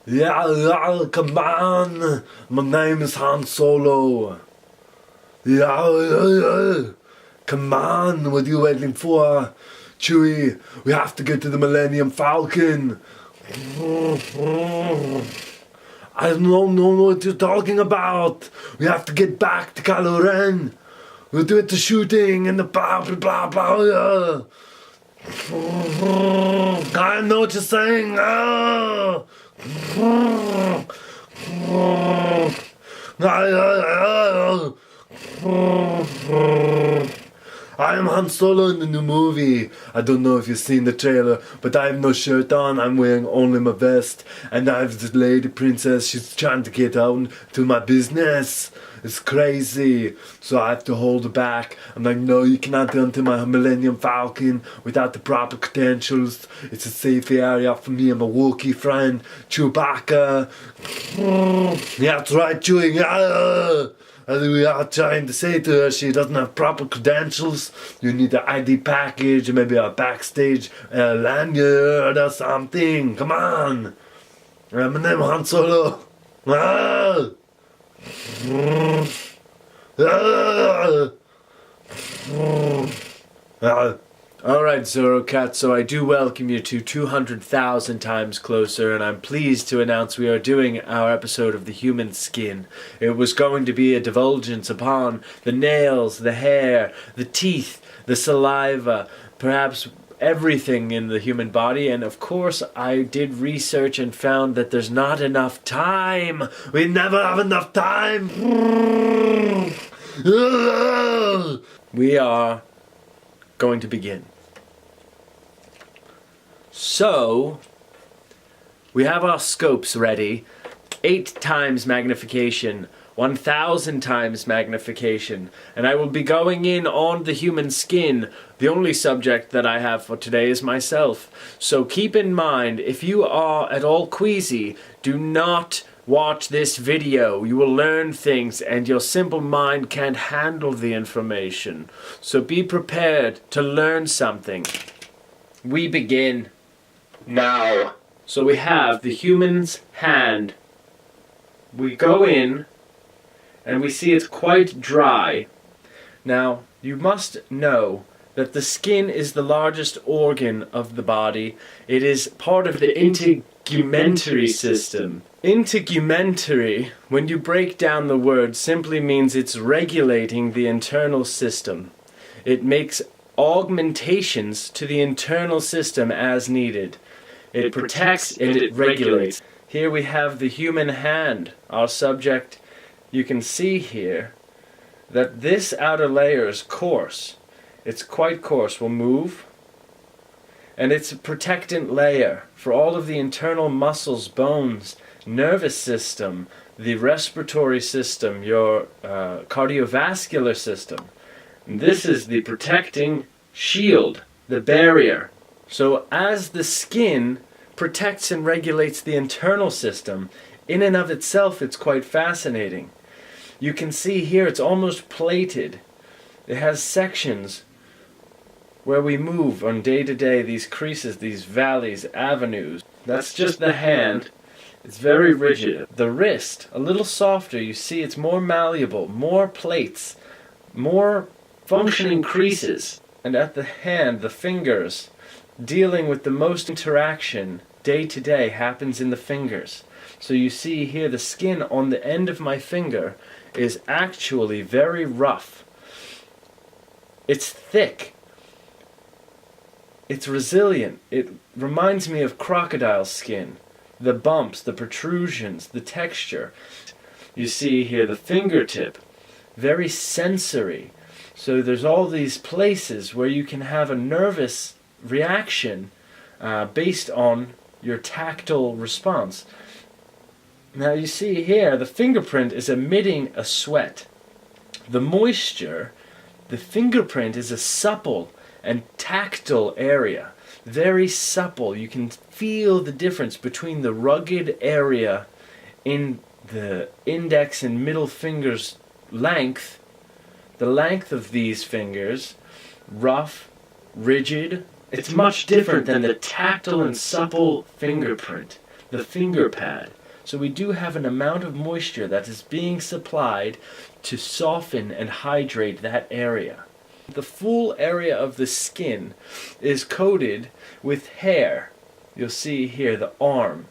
Yeah, come on. My name is Han Solo. Yeah. Come on, what are you waiting for? Chewie, we have to get to the Millennium Falcon. I don't know what you're talking about. We have to get back to Kylo Ren. We'll do it the shooting and the blah blah blah blah. I know what you're saying. I am Han Solo in the new movie. I don't know if you've seen the trailer, but I have no shirt on. I'm wearing only my vest. And I have this lady princess. She's trying to get out to my business. It's crazy. So I have to hold her back. I'm like, no, you cannot enter my Millennium Falcon without the proper credentials. It's a safe area for me and my Wookiee friend, Chewbacca. Yeah, that's right, Chewie. We are trying to say to her she doesn't have proper credentials. You need an ID package, maybe a backstage lanyard or something. Come on. My name is Han Solo. Alright, Zorrocats, so I do welcome you to 200,000 times closer, and I'm pleased to announce we are doing our episode of the human skin. It was going to be a divulgence upon the nails, the hair, the teeth, the saliva, perhaps everything in the human body, and of course I did research and found that there's not enough time. We never have enough time. We are going to begin. So, we have our scopes ready. 8 times magnification, 1,000 times magnification, and I will be going in on the human skin. The only subject that I have for today is myself. So keep in mind, if you are at all queasy, do not watch this video. You will learn things and your simple mind can't handle the information. So be prepared to learn something. We begin now. So we have the human's hand. We go in and we see it's quite dry. Now, you must know that the skin is the largest organ of the body. It is part of the integumentary system. Integumentary, when you break down the word, simply means it's regulating the internal system. It makes augmentations to the internal system as needed. It protects and it regulates. Here we have the human hand, our subject. You can see here that this outer layer is coarse. It's quite coarse. We'll move. And it's a protectant layer for all of the internal muscles, bones, nervous system, the respiratory system, your cardiovascular system. And this is the protecting shield, the barrier. So as the skin protects and regulates the internal system, in and of itself it's quite fascinating. You can see here it's almost plated. It has sections where we move on day to day, these creases, these valleys, avenues. That's just the hand. It's very rigid. The wrist, a little softer. You see it's more malleable, more plates, more functioning creases. And at the hand, the fingers, dealing with the most interaction day to day happens in the fingers. So you see here the skin on the end of my finger is actually very rough. It's thick. It's resilient. It reminds me of crocodile skin. The bumps, the protrusions, the texture. You see here the fingertip, very sensory. So there's all these places where you can have a nervous reaction based on your tactile response. Now you see here the fingerprint is emitting a sweat. The moisture, the fingerprint is a supple and tactile area. Very supple. You can feel the difference between the rugged area in the index and middle fingers length, the length of these fingers, rough, rigid. It's much different than the tactile and supple fingerprint, the finger pad. So we do have an amount of moisture that is being supplied to soften and hydrate that area. The full area of the skin is coated with hair. You'll see here the arm.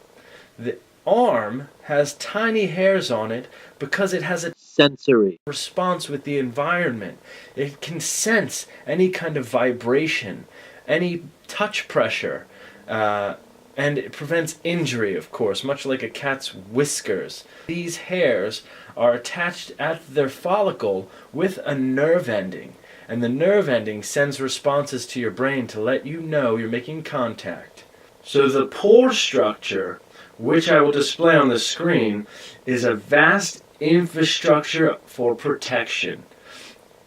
The arm has tiny hairs on it because it has a sensory response with the environment. It can sense any kind of vibration, any touch pressure, and it prevents injury, of course, much like a cat's whiskers. These hairs are attached at their follicle with a nerve ending, and the nerve ending sends responses to your brain to let you know you're making contact. So the pore structure, which I will display on the screen, is a vast infrastructure for protection.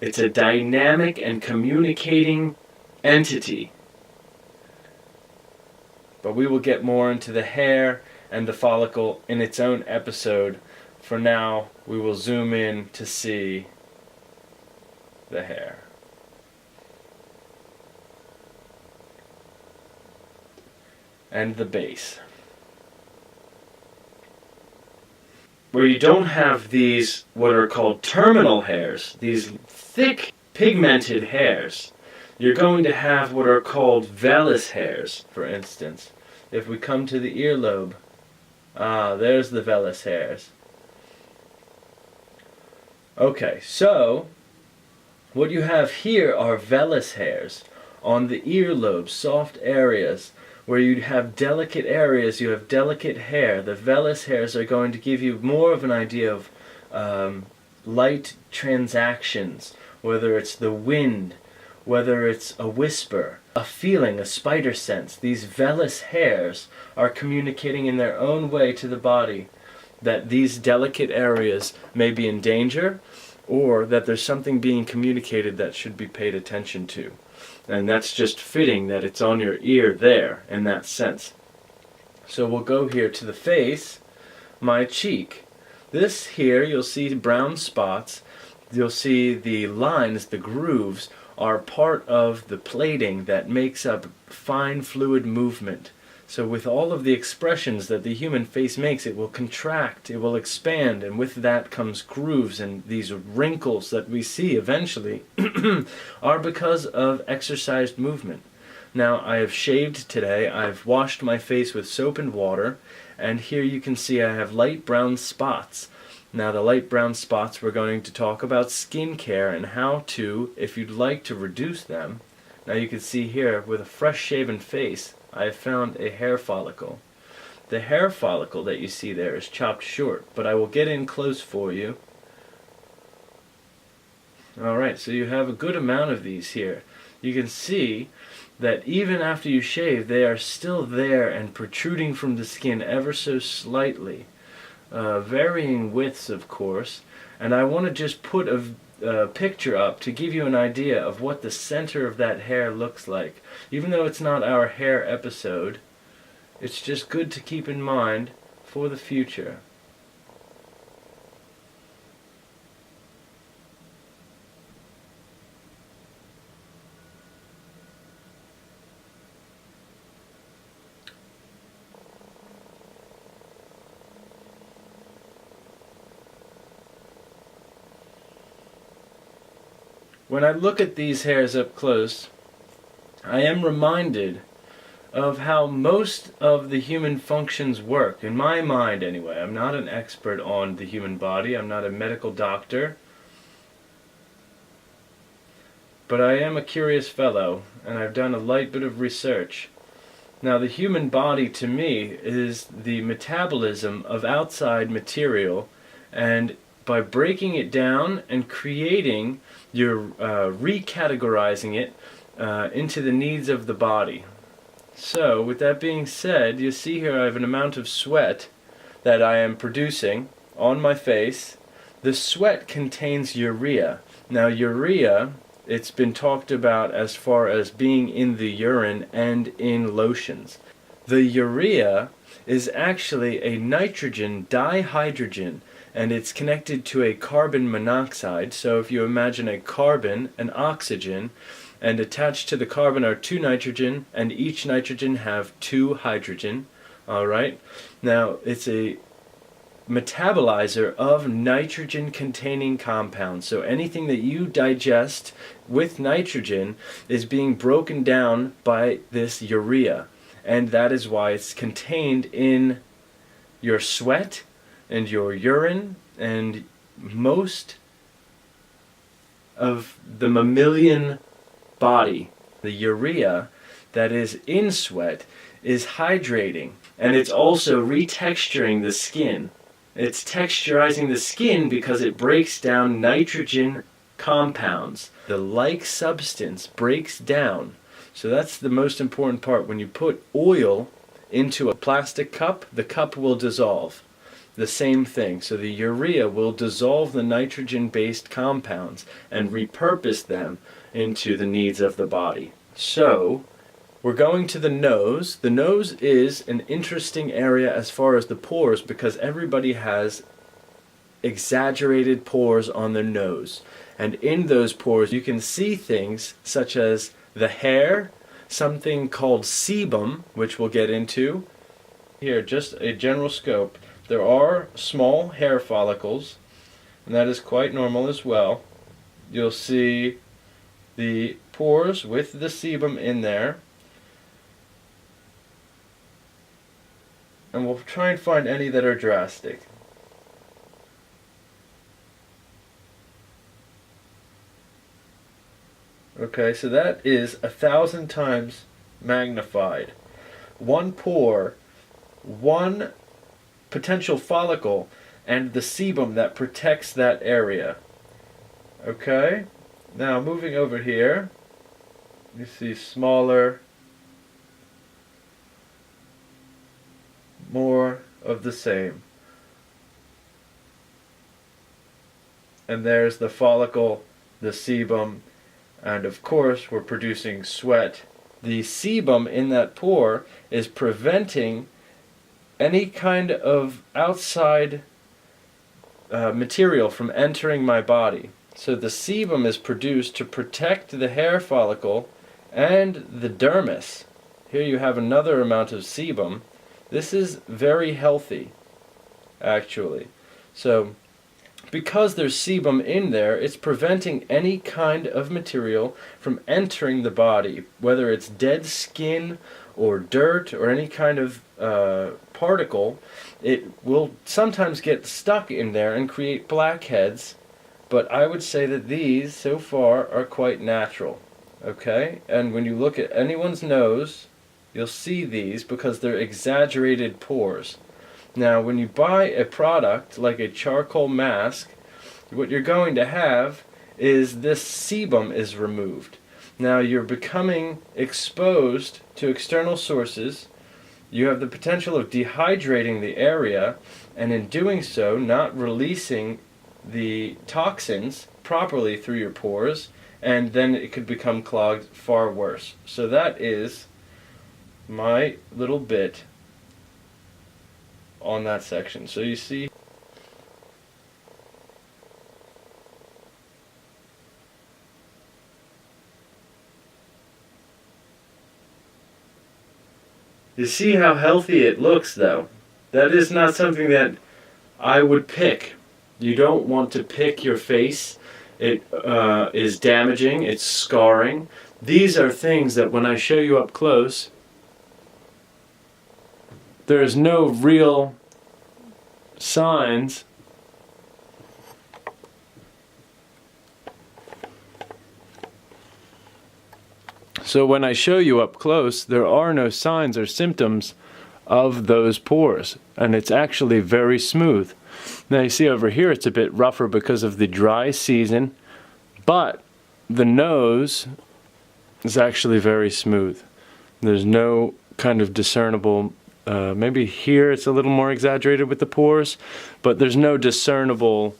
It's a dynamic and communicating entity. But we will get more into the hair and the follicle in its own episode. For now, we will zoom in to see the hair. And the base. Where you don't have these, what are called terminal hairs, these thick pigmented hairs, you're going to have what are called vellus hairs, for instance. If we come to the earlobe, there's the vellus hairs. Okay, so what you have here are vellus hairs on the earlobe, soft areas. Where you have delicate areas, you have delicate hair. The vellus hairs are going to give you more of an idea of light transactions, whether it's the wind, whether it's a whisper, a feeling, a spider sense. These vellus hairs are communicating in their own way to the body that these delicate areas may be in danger, or that there's something being communicated that should be paid attention to. And that's just fitting that it's on your ear there, in that sense. So we'll go here to the face, my cheek. This here, you'll see brown spots. You'll see the lines, the grooves, are part of the plating that makes up fine fluid movement. So with all of the expressions that the human face makes, it will contract, it will expand, and with that comes grooves, and these wrinkles that we see eventually are because of exercised movement. Now, I have shaved today, I've washed my face with soap and water, and here you can see I have light brown spots. Now, the light brown spots, we're going to talk about skin care and how to, if you'd like to reduce them. Now you can see here, with a fresh shaven face, I have found a hair follicle. The hair follicle that you see there is chopped short, but I will get in close for you. Alright, so you have a good amount of these here. You can see that even after you shave, they are still there and protruding from the skin ever so slightly. Varying widths, of course, and I want to just put a picture up to give you an idea of what the center of that hair looks like. Even though it's not our hair episode, it's just good to keep in mind for the future. When I look at these hairs up close, I am reminded of how most of the human functions work, in my mind anyway. I'm not an expert on the human body, I'm not a medical doctor, but I am a curious fellow, and I've done a light bit of research. Now, the human body, to me, is the metabolism of outside material, and by breaking it down and creating, you're recategorizing it into the needs of the body. So, with that being said, you see here I have an amount of sweat that I am producing on my face. The sweat contains urea. Now, urea, it's been talked about as far as being in the urine and in lotions. The urea is actually a nitrogen dihydrogen, and it's connected to a carbon monoxide. So if you imagine a carbon, an oxygen, and attached to the carbon are 2 nitrogen, and each nitrogen have 2 hydrogen. Alright, now it's a metabolizer of nitrogen containing compounds. So anything that you digest with nitrogen is being broken down by this urea, and that is why it's contained in your sweat and your urine, and most of the mammalian body. The urea that is in sweat is hydrating, and it's also retexturing the skin. It's texturizing the skin because it breaks down nitrogen compounds. The like substance breaks down. So that's the most important part. When you put oil into a plastic cup, the cup will dissolve. The same thing. So the urea will dissolve the nitrogen-based compounds and repurpose them into the needs of the body. So we're going to the nose. The nose is an interesting area as far as the pores, because everybody has exaggerated pores on their nose. And in those pores you can see things such as the hair, something called sebum, which we'll get into. Here, just a general scope. There are small hair follicles, and that is quite normal as well. You'll see the pores with the sebum in there. And we'll try and find any that are drastic. Okay, so that is 1,000 times magnified. One pore, one potential follicle, and the sebum that protects that area. Okay, now moving over here, you see smaller, more of the same. And there's the follicle, the sebum, and of course we're producing sweat. The sebum in that pore is preventing any kind of outside material from entering my body. So the sebum is produced to protect the hair follicle and the dermis. Here you have another amount of sebum. This is very healthy, actually. So because there's sebum in there, it's preventing any kind of material from entering the body, whether it's dead skin or dirt or any kind of particle. It will sometimes get stuck in there and create blackheads, but I would say that these so far are quite natural. Okay, and when you look at anyone's nose, you'll see these because they're exaggerated pores. Now, when you buy a product like a charcoal mask, what you're going to have is this sebum is removed. Now, you're becoming exposed to external sources. You have the potential of dehydrating the area, and in doing so, not releasing the toxins properly through your pores, and then it could become clogged far worse. So that is my little bit on that section. So you see, how healthy it looks, though. That is not something that I would pick. You don't want to pick your face. It is damaging, it's scarring. These are things that when I show you up close, there's no real signs so when I show you up close, there are no signs or symptoms of those pores, and it's actually very smooth. Now you see over here it's a bit rougher because of the dry season, but the nose is actually very smooth. There's no kind of discernible, maybe here it's a little more exaggerated with the pores, but there's no discernible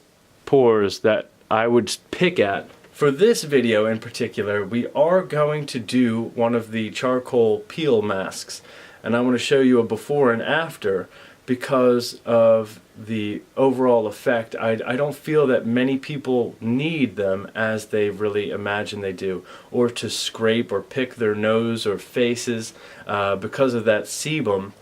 pores that I would pick at. For this video in particular, we are going to do one of the charcoal peel masks, and I want to show you a before and after, because of the overall effect. I don't feel that many people need them as they really imagine they do, or to scrape or pick their nose or faces because of that sebum.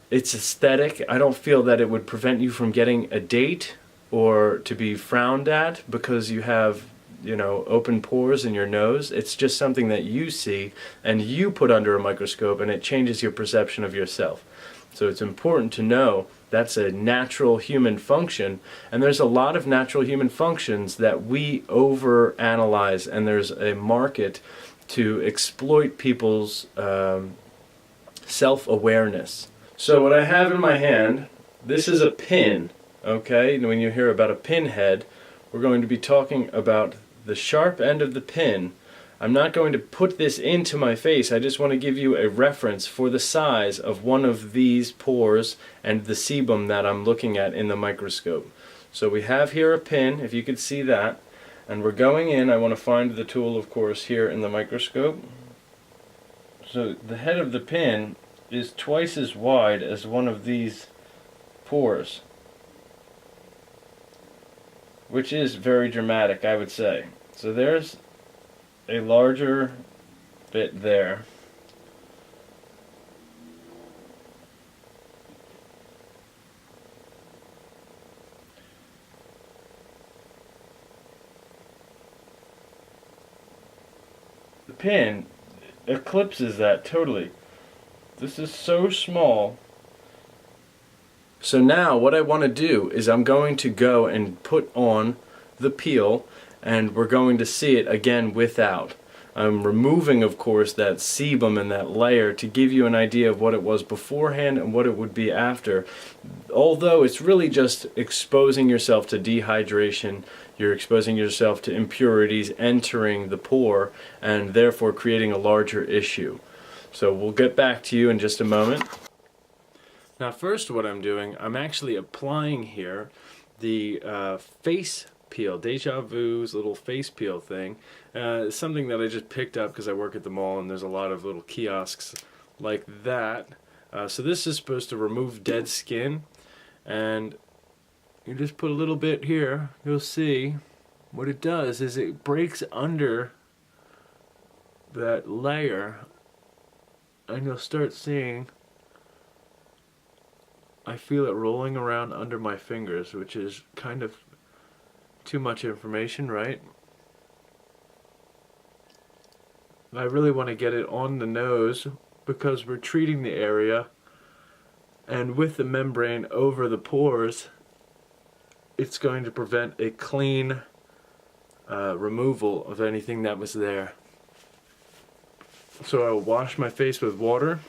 It's aesthetic. I don't feel that it would prevent you from getting a date or to be frowned at because you have, you know, open pores in your nose. It's just something that you see and you put under a microscope, and it changes your perception of yourself. So it's important to know that's a natural human function, and there's a lot of natural human functions that we overanalyze, and there's a market to exploit people's self-awareness. So what I have in my hand, this is a pin, okay? And when you hear about a pinhead, we're going to be talking about the sharp end of the pin. I'm not going to put this into my face. I just want to give you a reference for the size of one of these pores and the sebum that I'm looking at in the microscope. So we have here a pin, if you could see that, and we're going in. I want to find the tool, of course, here in the microscope. So the head of the pin is twice as wide as one of these pores, which is very dramatic, I would say. So there's a larger bit there. The pin eclipses that totally. This is so small. So now what I want to do is I'm going to go and put on the peel, and we're going to see it again without. I'm removing, of course, that sebum and that layer to give you an idea of what it was beforehand and what it would be after. Although it's really just exposing yourself to dehydration, you're exposing yourself to impurities entering the pore and therefore creating a larger issue. So we'll get back to you in just a moment. Now first what I'm doing, I'm actually applying here the face peel, Deja Vu's little face peel thing. Something that I just picked up because I work at the mall and there's a lot of little kiosks like that. So this is supposed to remove dead skin, and you just put a little bit here. You'll see what it does is it breaks under that layer, and you'll start seeing, I feel it rolling around under my fingers, which is kind of too much information, right? I really want to get it on the nose because we're treating the area, and with the membrane over the pores, it's going to prevent a clean removal of anything that was there. So I'll wash my face with water.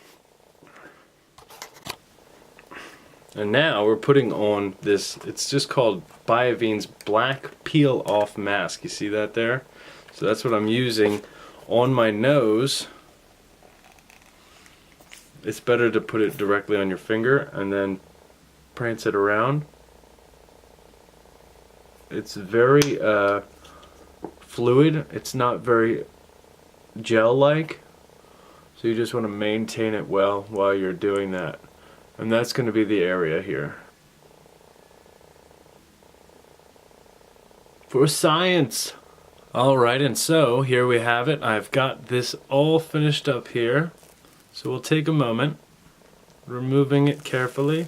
And now we're putting on this, it's just called Biovine's Black Peel Off Mask. You see that there? So that's what I'm using on my nose. It's better to put it directly on your finger and then prance it around. It's very fluid. It's not very gel-like. So you just want to maintain it well while you're doing that. And that's going to be the area here. For science! Alright, and so here we have it. I've got this all finished up here. So we'll take a moment, removing it carefully.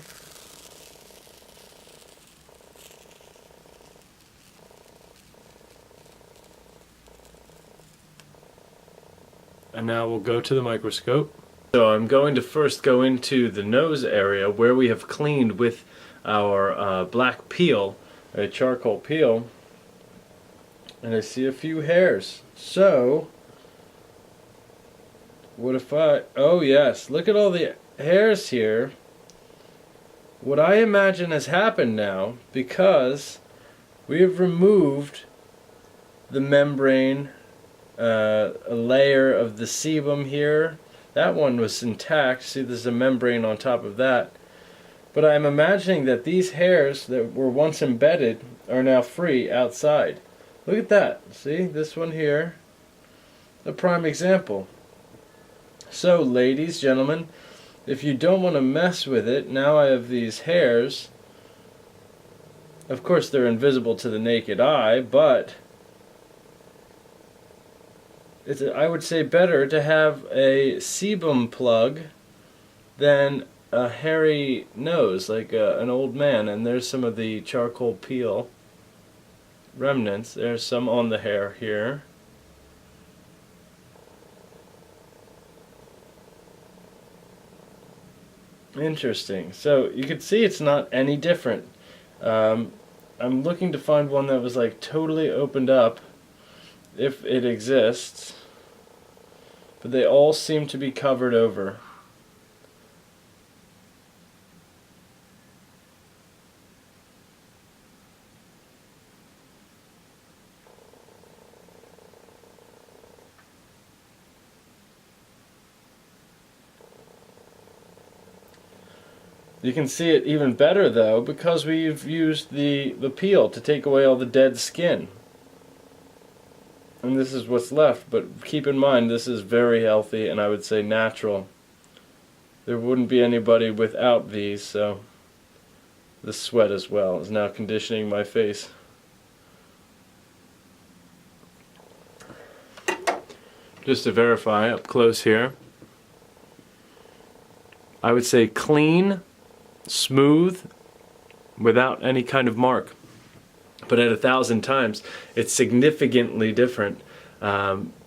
And now we'll go to the microscope. So I'm going to first go into the nose area where we have cleaned with our black peel, a charcoal peel, and I see a few hairs. So, what if oh yes, look at all the hairs here. What I imagine has happened now, because we have removed the membrane, a layer of the sebum here. That one was intact. See, there's a membrane on top of that. But I'm imagining that these hairs that were once embedded are now free outside. Look at that. See, this one here. A prime example. So, ladies, gentlemen, if you don't want to mess with it, now I have these hairs. Of course they're invisible to the naked eye, but it's, I would say, better to have a sebum plug than a hairy nose like an old man. And there's some of the charcoal peel remnants. There's some on the hair here. Interesting. So you can see it's not any different. I'm looking to find one that was like totally opened up, if it exists, but they all seem to be covered over. You can see it even better though because we've used the peel to take away all the dead skin. And this is what's left, but keep in mind this is very healthy and I would say natural. There wouldn't be anybody without these, so the sweat as well is now conditioning my face. Just to verify up close here, I would say clean, smooth, without any kind of mark. But at 1,000 times, it's significantly different.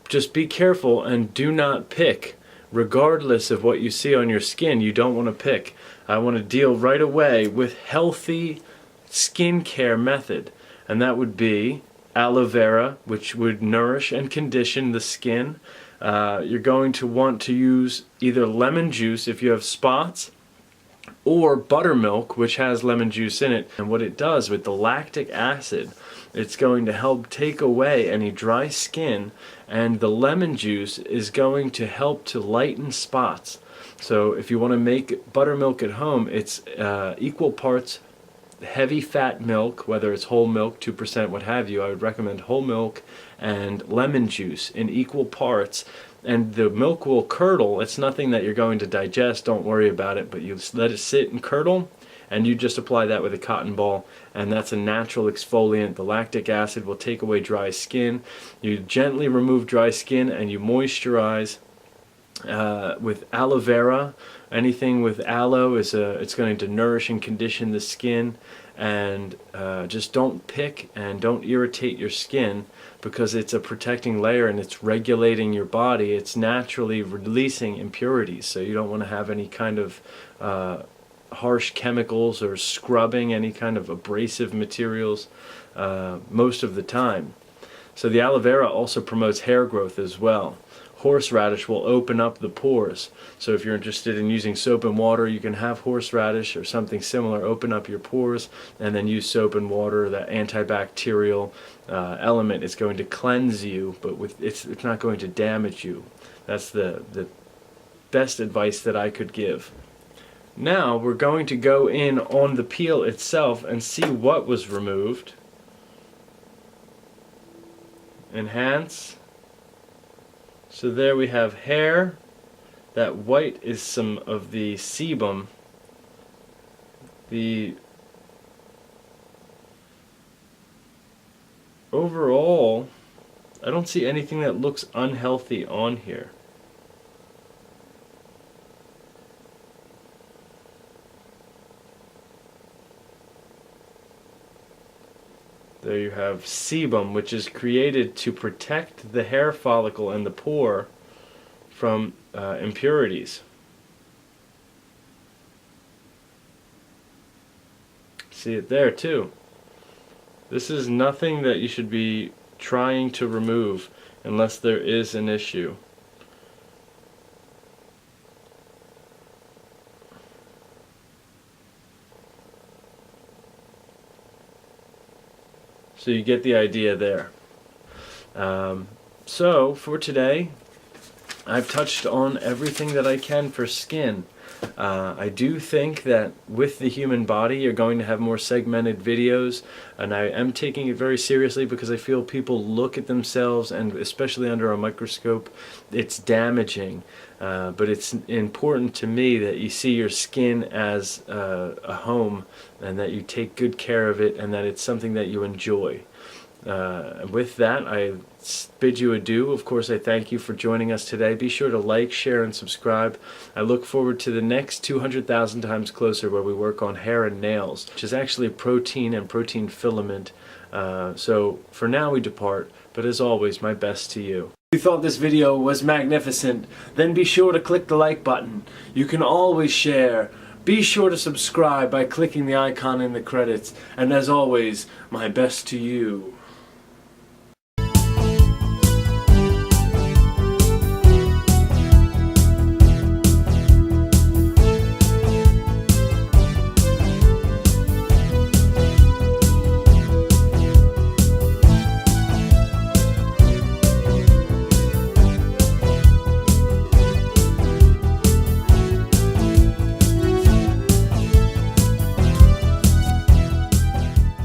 Just be careful and do not pick. Regardless of what you see on your skin, you don't want to pick. I want to deal right away with healthy skincare method, and that would be aloe vera, which would nourish and condition the skin. You're going to want to use either lemon juice if you have spots, or buttermilk, which has lemon juice in it. And what it does with the lactic acid, it's going to help take away any dry skin, and the lemon juice is going to help to lighten spots. So if you want to make buttermilk at home, it's equal parts heavy fat milk, whether it's whole milk, 2%, what have you. I would recommend whole milk and lemon juice in equal parts. And the milk will curdle. It's nothing that you're going to digest, don't worry about it, but you let it sit and curdle, and you just apply that with a cotton ball, and that's a natural exfoliant. The lactic acid will take away dry skin. You gently remove dry skin and you moisturize with aloe vera. Anything with aloe is it's going to nourish and condition the skin, and just don't pick and don't irritate your skin, because it's a protecting layer and it's regulating your body. It's naturally releasing impurities, so you don't want to have any kind of harsh chemicals or scrubbing, any kind of abrasive materials most of the time. So the aloe vera also promotes hair growth as well. Horseradish will open up the pores. So if you're interested in using soap and water, you can have horseradish or something similar open up your pores, and then use soap and water. That antibacterial element is going to cleanse you, but it's not going to damage you. That's the best advice that I could give. Now we're going to go in on the peel itself and see what was removed. Enhance. So there we have hair. That white is some of the sebum. The overall, I don't see anything that looks unhealthy on here. There you have sebum, which is created to protect the hair follicle and the pore from impurities. See it there too. This is nothing that you should be trying to remove unless there is an issue. So you get the idea there. So for today, I've touched on everything that I can for skin. I do think that with the human body you're going to have more segmented videos, and I am taking it very seriously because I feel people look at themselves, and especially under a microscope, it's damaging. But it's important to me that you see your skin as a home, and that you take good care of it, and that it's something that you enjoy. With that, I bid you adieu. Of course, I thank you for joining us today. Be sure to like, share, and subscribe. I look forward to the next 200,000 times closer, where we work on hair and nails, which is actually protein and protein filament. So for now we depart, but as always, my best to you. If you thought this video was magnificent, then be sure to click the like button. You can always share. Be sure to subscribe by clicking the icon in the credits. And as always, my best to you.